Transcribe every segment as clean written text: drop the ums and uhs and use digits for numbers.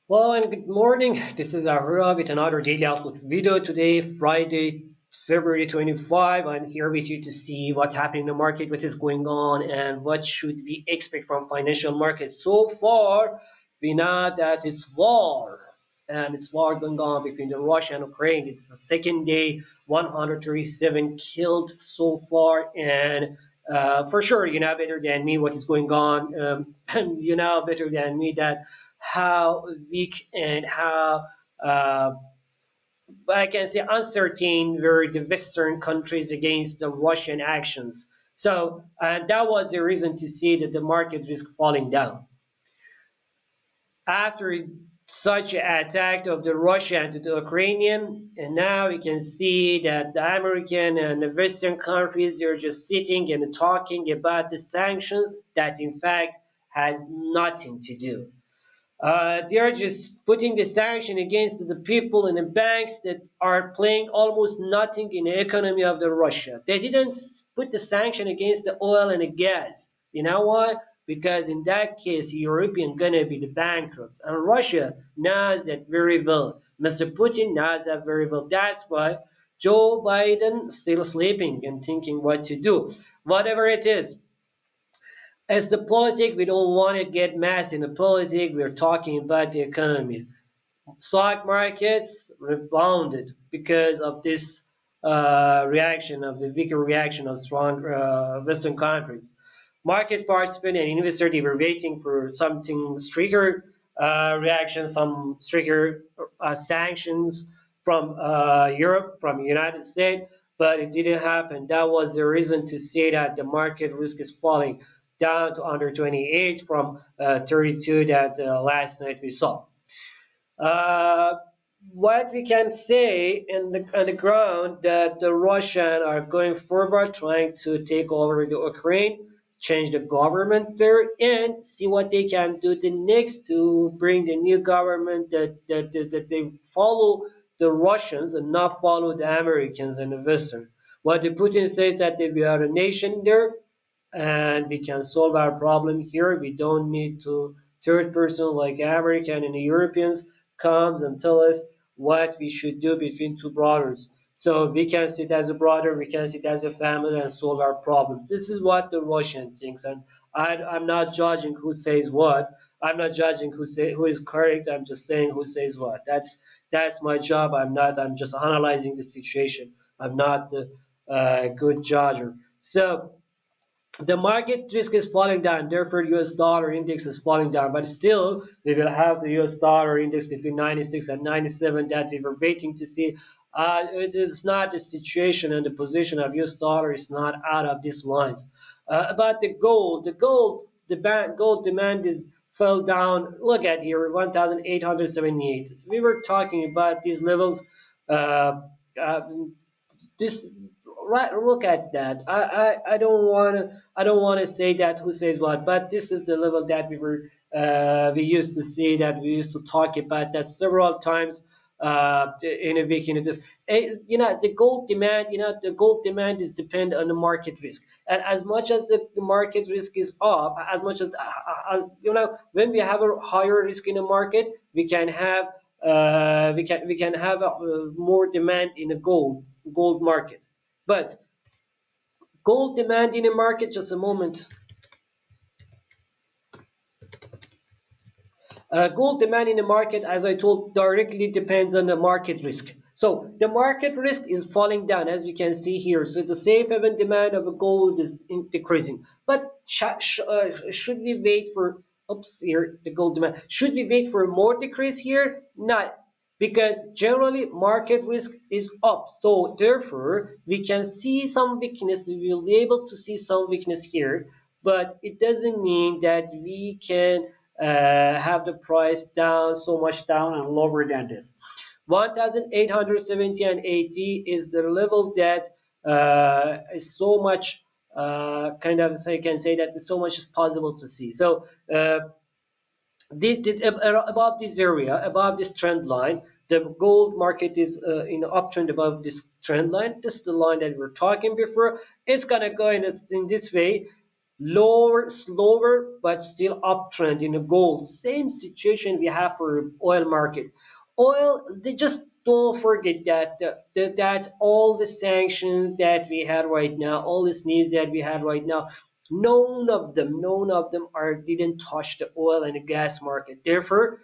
Well, and good morning. This is Ahura with another daily outlook video today, Friday, February 25. I'm here with you to see what's happening in the market, what is going on, and what should we expect from financial markets. So far, we know that it's war, and it's war going on between the Russia and Ukraine. It's the second day, 137 killed so far, and for sure, you know better than me what is going on, and you know better than me that how weak and how I can say uncertain were the Western countries against the Russian actions. So that was the reason to see that the market risk falling down after such an attack of the Russian to the Ukrainian, and now we can see that the American and the Western countries are just sitting and talking about the sanctions that in fact has nothing to do. They are just putting the sanction against the people and the banks that are playing almost nothing in the economy of the Russia. They didn't put the sanction against the oil and the gas. You know why? Because in that case, European gonna be the bankrupt, and Russia knows that very well. Mr. Putin knows that very well. That's why Joe Biden still sleeping and thinking what to do. Whatever it is, as the politic, we don't want to get mass in the politic. We're talking about the economy. Stock markets rebounded because of this reaction of the weaker reaction of strong Western countries. Market participants and investors they were waiting for something stricter reaction, some stricter sanctions from Europe, from the United States, but it didn't happen. That was the reason to say that the market risk is falling down to under 28 from 32 that last night we saw. Uh, what we can say on the ground that the Russians are going forward, trying to take over the Ukraine, change the government there, and see what they can do the next to bring the new government that they follow the Russians and not follow the Americans and the Western. What the Putin says that we are a nation there, and we can solve our problem here. We don't need to third person like American and the Europeans comes and tell us what we should do between two brothers. So we can sit as a brother, we can sit as a family and solve our problems. This is what the Russian thinks, and I'm not judging who says what. I'm not judging who is correct. I'm just saying who says what. That's my job. I'm not. I'm just analyzing the situation. I'm not the good judger. So the market risk is falling down, therefore US dollar index is falling down, but still we will have the US dollar index between 96 and 97 that we were waiting to see. It is not the situation and the position of US dollar is not out of these lines. About gold demand is fell down. Look at here, 1,878. We were talking about these levels. Uh, uh, this right, look at that. I don't want to say that who says what, but this is the level that we used to see, that we used to talk about that several times in a week. The gold demand is depend on the market risk, and as much as the market risk is up, as much as when we have a higher risk in the market, we can have more demand in the gold market. But gold demand in the market, just a moment. Gold demand in the market, as I told, directly depends on the market risk. So the market risk is falling down, as we can see here. So the safe haven demand of gold is decreasing. But should we wait for? Oops, here the gold demand. Should we wait for more decrease here? Not, because generally market risk is up. So therefore, we can see some weakness. We will be able to see some weakness here, but it doesn't mean that we can have the price down so much down and lower than this. 1,870 and 80 is the level that is so much kind of, so I can say that so much is possible to see. So above this area, above this trend line, the gold market is in an uptrend above this trend line. This is the line that we are talking before. It's gonna go in this way. lower, slower, but still uptrend in the gold. Same situation we have for oil market. Oil, they just don't forget that that all the sanctions that we had right now, all this news that we had right now, none of them are didn't touch the oil and the gas market. Therefore,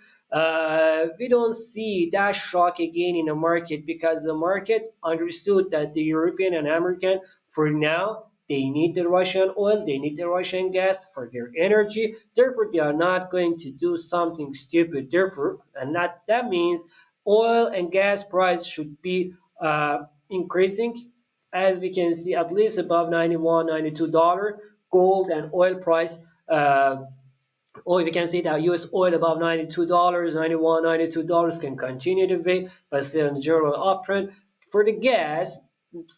we don't see that shock again in the market because the market understood that the European and American for now they need the Russian oil, they need the Russian gas for their energy. Therefore, they are not going to do something stupid. Therefore, and that means oil and gas price should be increasing, as we can see, at least above 91, $92. Gold and oil price. Or we can see that US oil above $92, 91, $92 can continue to be, but still in general uptrend. For the gas,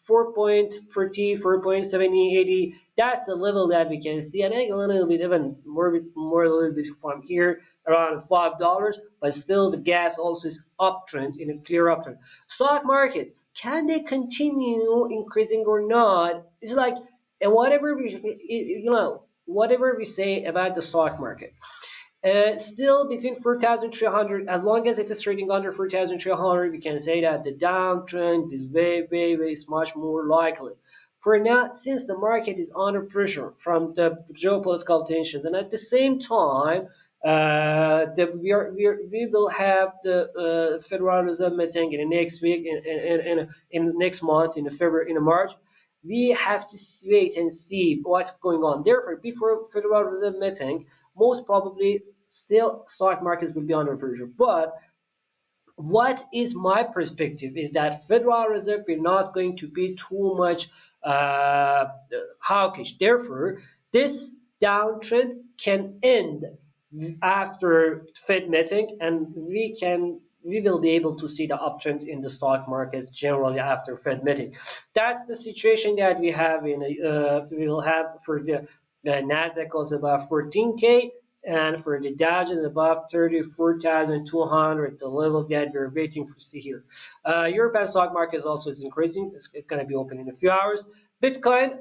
4.40, 4.70, 80, that's the level that we can see. I think a little bit, even more a little bit from here, around $5, but still the gas also is uptrend, in a clear uptrend. Stock market, can they continue increasing or not? It's like, and whatever whatever we say about the stock market, still between 4,300, as long as it is trading under 4,300, we can say that the downtrend is way much more likely. For now, since the market is under pressure from the geopolitical tensions, and at the same time, we will have the Federal Reserve meeting in the next week, in next month, in February, in March. We have to wait and see what's going on. Therefore, before Federal Reserve meeting, most probably still stock markets will be under pressure. But what is my perspective is that Federal Reserve is not going to be too much hawkish. Therefore, this downtrend can end after Fed meeting, and we will be able to see the uptrend in the stock markets generally after Fed meeting. That's the situation that we will have for the Nasdaq also about 14K, and for the Dow Jones above 34,200, the level that we're waiting to see here. European stock market is also increasing. It's going to be open in a few hours. Bitcoin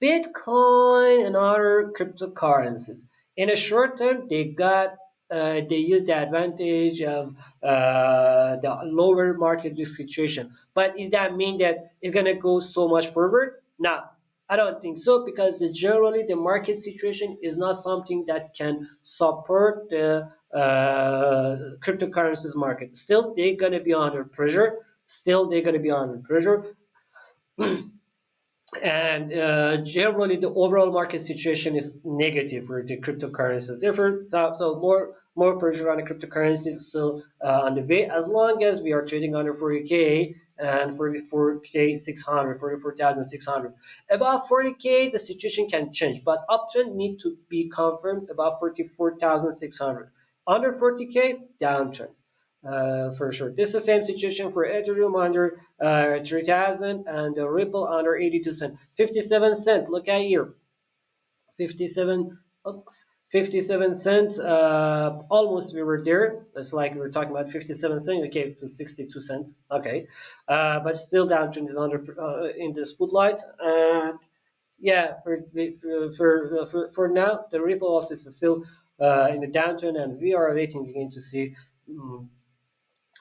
and other cryptocurrencies. In a short term, they use the advantage of the lower market risk situation. But does that mean that it's gonna go so much forward? No, I don't think so, because generally the market situation is not something that can support the cryptocurrencies market. Still, they're gonna be under pressure. Still, they're gonna be under pressure. And generally the overall market situation is negative for the cryptocurrencies. Therefore, so more pressure on the cryptocurrencies is still on the way, as long as we are trading under 40K and 44K 600, 44,600. Above 40K, the situation can change, but uptrend need to be confirmed above 44,600. Under 40K, downtrend. For sure. This is the same situation for Ethereum under 3000, and Ripple under 82 cents. 57 cents. Look at here. 57. Oops. 57 cents. Almost we were there. It's like we were talking about 57 cents. Okay, to 62 cents. Okay, but still downtrend is under in the spotlight. And yeah, for now, the Ripple also is still in the downtrend, and we are waiting again to see.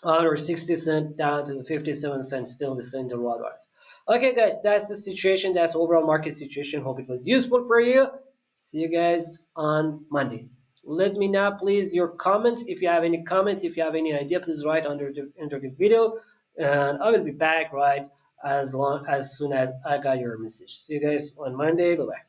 Or 60 cent down to 57 cents, still the same the worldwide. Okay, guys, that's the situation. That's overall market situation. Hope it was useful for you. See you guys on Monday. Let me know, please, your comments. If you have any comments, if you have any idea, please write under the video, and I will be back right as soon as I got your message. See you guys on Monday. Bye bye.